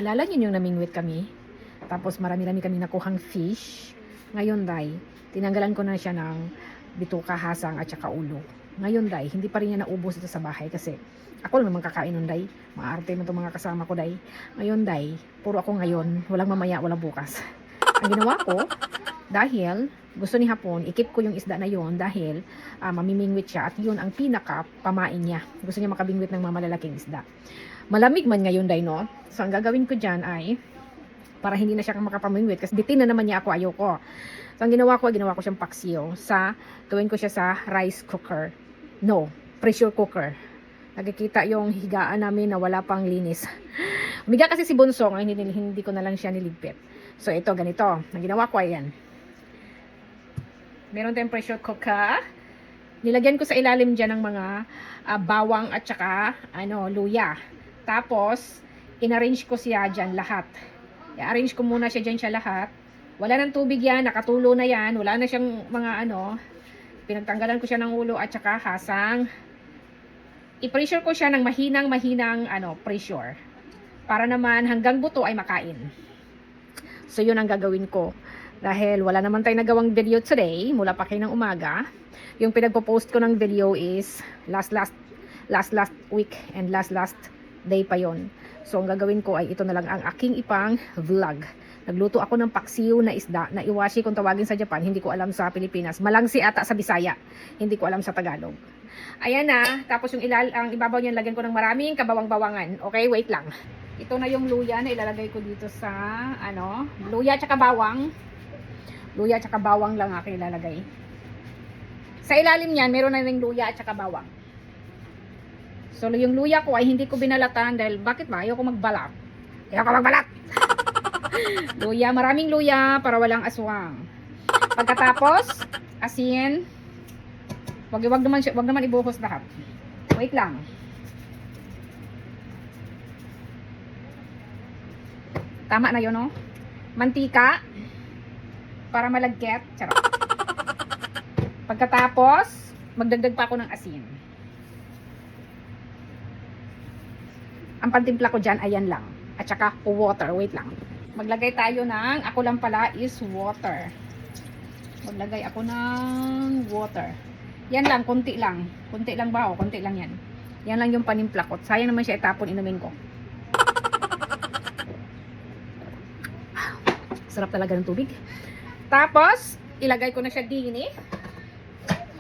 Alala niyo yung namingwit kami? Tapos marami-rami kami nakuhang fish. Ngayon, day, tinanggalan ko na siya ng bituka, hasang at saka ulo. Ngayon, day, hindi pa rin niya naubos ito sa bahay kasi ako lang naman kakain nun, day. Maarte mo itong mga kasama ko, day. Ngayon, day, puro ako ngayon. Walang mamaya, walang bukas. Ang ginawa ko, dahil gusto ni Hapon, ikip ko yung isda na yon dahil mamimingwit siya at yun ang pinaka pamain niya. Gusto niya makabingwit ng mga malalaking isda. Malamig man ngayon, day, no? So, ang gagawin ko dyan ay para hindi na siya makapamingwit kasi bitin na naman niya ako, ayoko. So, ang ginawa ko siyang paksiyo gawin ko siya sa rice cooker. No, pressure cooker. Nakikita yung higaan namin na wala pang linis. Umiga kasi si Bunso, ngayon hindi ko na lang siya niligpit. So, ito, ganito. Ang ginawa ko, ayan. Meron tayong pressure cooker. Nilagyan ko sa ilalim dyan ng mga bawang at saka luya. Tapos, in-arrange ko siya dyan lahat. I-arrange ko muna siya dyan lahat. Wala ng tubig yan, nakatulo na yan. Wala na siyang mga pinagtanggalan ko siya ng ulo at saka hasang. I-pressure ko siya ng mahinang pressure. Para naman hanggang buto ay makain. So, yun ang gagawin ko. Dahil wala naman tayong nagawang video today, mula pa kayo ng umaga. Yung pinagpo-post ko ng video is last week and last day pa yon. So, ang gagawin ko ay ito na lang ang aking ipang vlog. Nagluto ako ng paksiw na isda na iwashi kung tawagin sa Japan. Hindi ko alam sa Pilipinas. Malangsi ata sa Bisaya. Hindi ko alam sa Tagalog. Ayan na. Tapos yung ang ibabaw niyan, lagyan ko ng maraming kabawang-bawangan. Okay, wait lang. Ito na yung luya na ilalagay ko dito sa luya tsaka bawang. Luya tsaka bawang lang aking ilalagay. Sa ilalim niyan, meron na ring luya at saka bawang. So, yung luya ko ay hindi ko binalatan dahil bakit ba? Ayoko magbalat. Luya, maraming luya para walang aswang. Pagkatapos, asin. Wag naman ibuhos lahat. Wait lang. Tama na yun, no? Mantika para malagkit. Charot. Pagkatapos, magdagdag pa ako ng asin. Ang pantimpla ko dyan, ayan lang. At saka water. Wait lang. Maglagay tayo ng, ako lang pala is water. Maglagay ako ng water. Yan lang, konti lang. Konti lang ba? O, konti lang yan. Yan lang yung panimpla ko. Sayang naman siya itapon, inumin ko. Sarap talaga ng tubig. Tapos, ilagay ko na siya din eh.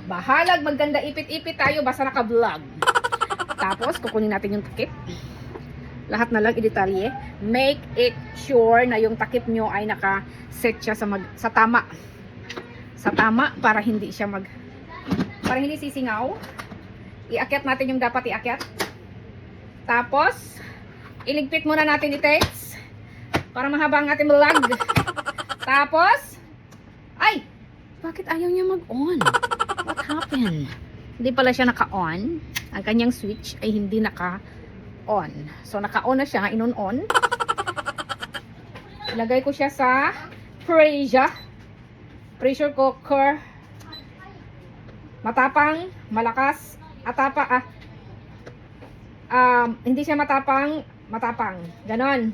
Bahalag, magganda ipit-ipit tayo basta naka-vlog. Tapos, kukunin natin yung takip. Lahat na lang i-detalye. Make it sure na yung takip nyo ay naka-set siya sa tama. Sa tama para hindi siya para hindi sisingaw. Iakyat natin yung dapat iakyat. Tapos, iligpit muna natin i-text para mahaba ang ating vlog. Tapos, ay! Bakit ayaw niya mag-on? What happened? Hindi pala siya naka-on. Ang kanyang switch ay hindi naka-on. So, naka-on na siya. In-on. Ilagay ko siya sa pressure cooker. Matapang, malakas, hindi siya matapang. Ganon.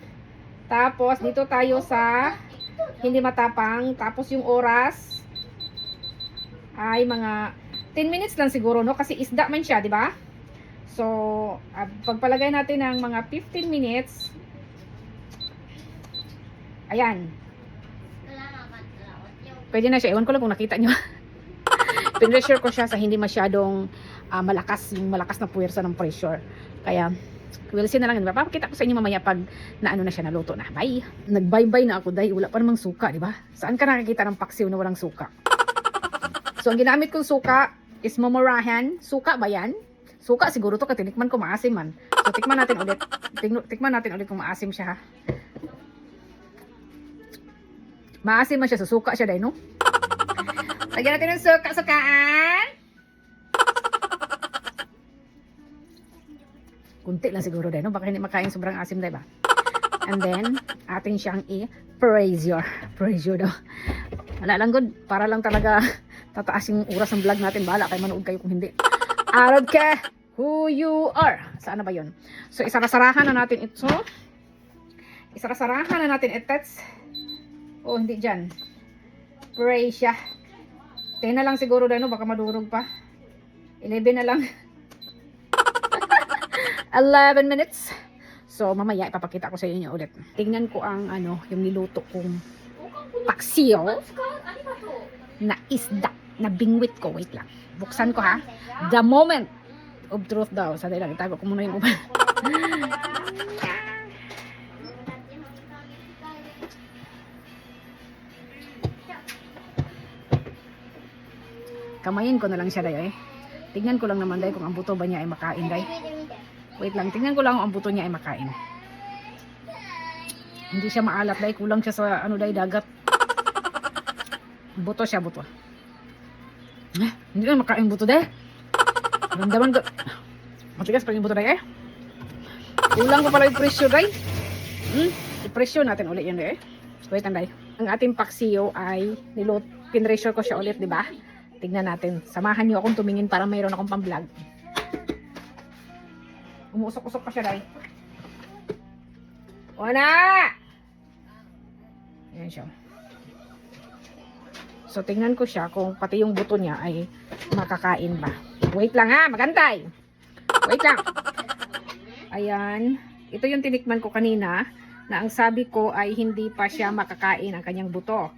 Tapos, dito tayo sa hindi matapang. Tapos, yung oras ay mga 10 minutes lang siguro, no? Kasi isda man siya, di ba? So, pagpalagay natin ng mga 15 minutes, ayan. Pwede na siya. Ewan ko lang kung nakita nyo. Pinressure ko siya sa hindi masyadong malakas na puwersa ng pressure. Kaya, we'll see na lang. Diba? Papakita ko sa inyo mamaya pag na siya, naluto na. Bye! Nag-bye-bye na ako dahil wala pa namang suka, di ba? Saan ka nakikita ng paksiw na walang suka? So, ang ginamit kong suka is mamurahan. Suka ba yan? Suka siguro to, katinikman ko maasim man. So, tikman natin ulit. Tikman natin ulit kung maasim siya, ha? Maasim man siya, so suka siya dahil, no? Lagyan natin ng suka-sukaan. Kunti lang siguro dahil, no? Baka hindi makain sobrang asim dahil ba? And then, atin siyang i-pressure. Pressure daw. Wala lang good. Para lang talaga tataas yung oras ng vlog natin. Bahala kayo, manood kayo kung hindi. Arod ka who you are. Saan na ba yun? So, isarasarahan na natin ito. Isarasarahan na natin itets. Oh, hindi dyan. Pray siya. 10 na lang siguro dahil, no? Baka madurog pa. 11 na lang. 11 minutes. So, mamaya ipapakita ko sa inyo ulit. Tingnan ko ang yung niluto kong paksiyo na isda na bingwit ko. Wait lang. Buksan ko ha. The moment of truth daw. Sadali lang. Itago ko muna yung upan. Kamayin ko na lang siya dayo eh. Tingnan ko lang naman dayo kung ang buto ba niya ay makain dayo. Wait lang, tingnan ko lang kung ang buto niya ay makain. Hindi siya maalat dayo, kulang siya sa dagat. Buto siya, buto. Hindi na makain buto dayo. Ramdaman ko. Matigas pa yung buto dayo eh. Kulang ko pala yung presyo dayo. I-presyo natin ulit yun dayo eh. Wait lang dayo. Ang ating paksiyo ay pinresyo ko siya ulit, di ba? Tignan natin. Samahan niyo akong tumingin para mayroon akong pang-vlog. Umuusok-usok pa siya, day. Wala! Ayan siya. So, tingnan ko siya kung pati yung buto niya ay makakain ba. Wait lang ha, magantay. Wait lang. Ayan. Ito yung tinikman ko kanina na ang sabi ko ay hindi pa siya makakain ang kanyang buto.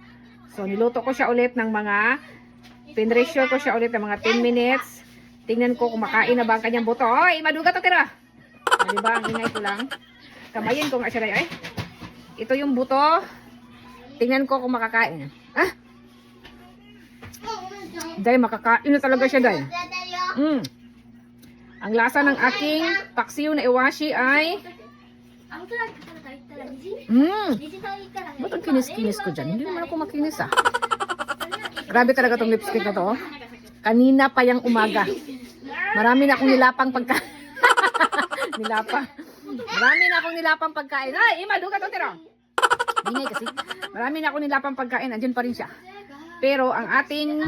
So, niluto ko siya ulit ng mga pinresyo ko siya ulit ng mga 10 minutes. Tingnan ko kung makain na ba ang kanyang buto. Oy, maduga to tira. Diba, ang ingay ko lang. Kamayin ko nga siya ay. Ito yung buto. Tingnan ko kung makakain. Ah? Day, makakain na talaga siya, day. Ang lasa ng aking paksiw na iwashi ay ba't ang kinis-kinis ko dyan? Hindi naman ako makinis ah. Grabe talaga tong lipstick na to. Kanina pa yung umaga. Marami na akong nilapang pagkain. Marami na akong nilapang pagkain. Ay, maduga to tira. Bingay kasi. Marami na akong nilapang pagkain. Andiyan pa rin siya. Pero ang ating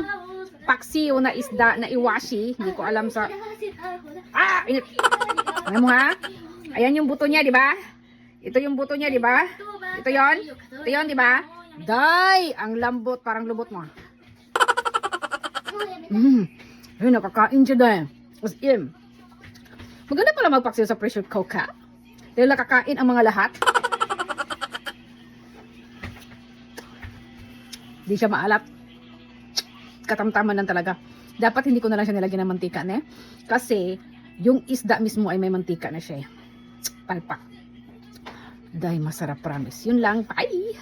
paksiyo na isda na iwashi, hindi ko alam sa... Ah! Init! Alam mo ha? Ayan yung buto niya, di ba? Ito yung buto niya, di ba? Ito yon, di ba? Day! Ang lambot, parang lubot mo. Ayun, nakakain siya dahil. As in. Maganda pala magpaksiyo sa pressure cooker. Dahil nakakain ang mga lahat. Hindi siya maalat. Katamtaman lang talaga. Dapat hindi ko na lang siya nilagyan ng mantika, ne? Kasi, yung isda mismo ay may mantika na siya. Palpak. Dahil masarap, promise. Yun lang. Bye!